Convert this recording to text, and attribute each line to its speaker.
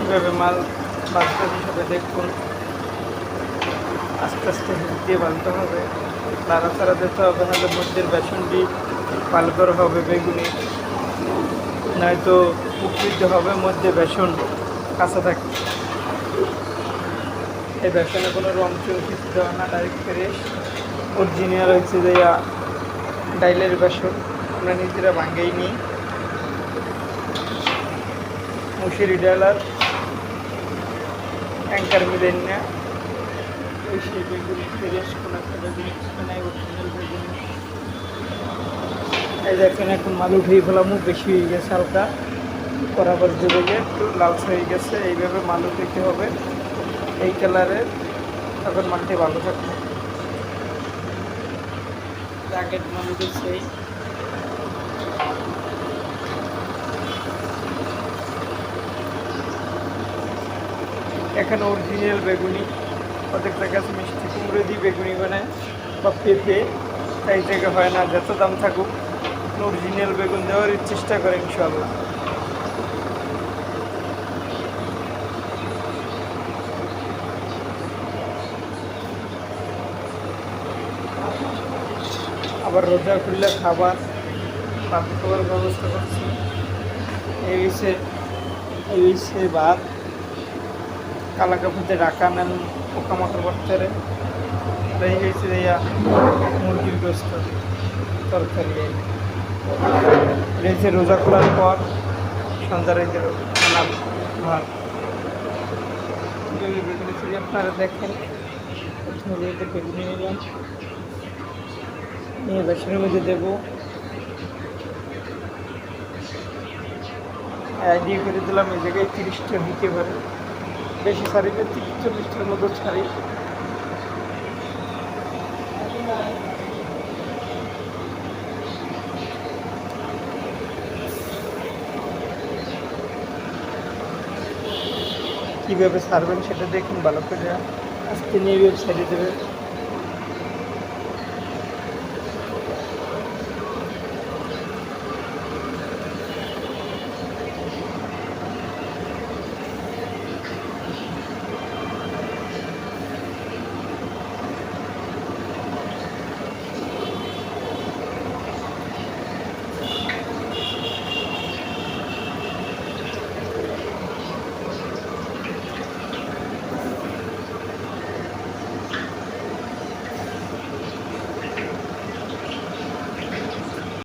Speaker 1: কীভাবে মাল বাঁচতে হিসাবে দেখুন। আস্তে আস্তে হিট দিয়ে বানতে হবে, নাড়াচাড়া দিতে হবে, নাহলে মধ্যের বেসনটি পালকর হবে বেগুনি, নয়তো উপকৃত হবে মধ্যে বেসন কাঁচা থাকে। এই বেসনে কোনো রং চুন কিছু দেওয়া না, ডাইরেক্ট ফ্রেশ অরিজিনাল হচ্ছে যে ডাইলের বেসন আমরা নিজেরা ভাঙ্গেই নিই। মুসুরি ডাল আর অ্যাঙ্কার মিলেন না, ওই সেই বেগুনি ফ্রেশ কোনো একটা বেগুনি নাই, অরিজিনাল বেগুনি। এই দেখেন এখন মাল উঠেই ফেলাম, বেশি হয়ে গেছে হালকা, বরাবর জুড়ে গিয়ে একটু লালচে হয়ে গেছে। এইভাবে মাল উঠাইতে হবে এই কালারের, তখন মালটি ভালো থাকবে। আগের মাল উঠেছে এখানে অরিজিনাল বেগুনি, প্রত্যেকটা গাছ মিষ্টি কুমড়ো দিয়ে বেগুনি বানায় বা পেঁপে, তাই থেকে হয় না। যত দাম থাকুক অরিজিনাল বেগুন দেওয়ার চেষ্টা করে ইনশাল্লাহ। আবার রোজা খুললে খাবার খাবার ব্যবস্থা করছি। এই হচ্ছে ভাত, কালা কাপড়তে ঢাকা নেন পোকামাকড় করতে রে। এই হয়েছে মুরগির গোস্ত তরকারি। রয়েছে রোজা খোলার পর সন্ধ্যার খানার ভাত। বেগুনি ছিল আপনারা দেখেন, প্রথমে বেগুনি নিলাম, নিয়ে বেসনের মধ্যে দেবো, দিয়ে করে দিলাম। এই জায়গায় 30টা দিতে পারে, বেশি ছাড়িলে 30-40টার মতো ছাড়ি। কীভাবে ছাড়বেন সেটা দেখুন ভালো করে, আজকে নিয়ে ওয়েবসাইটে দেবে।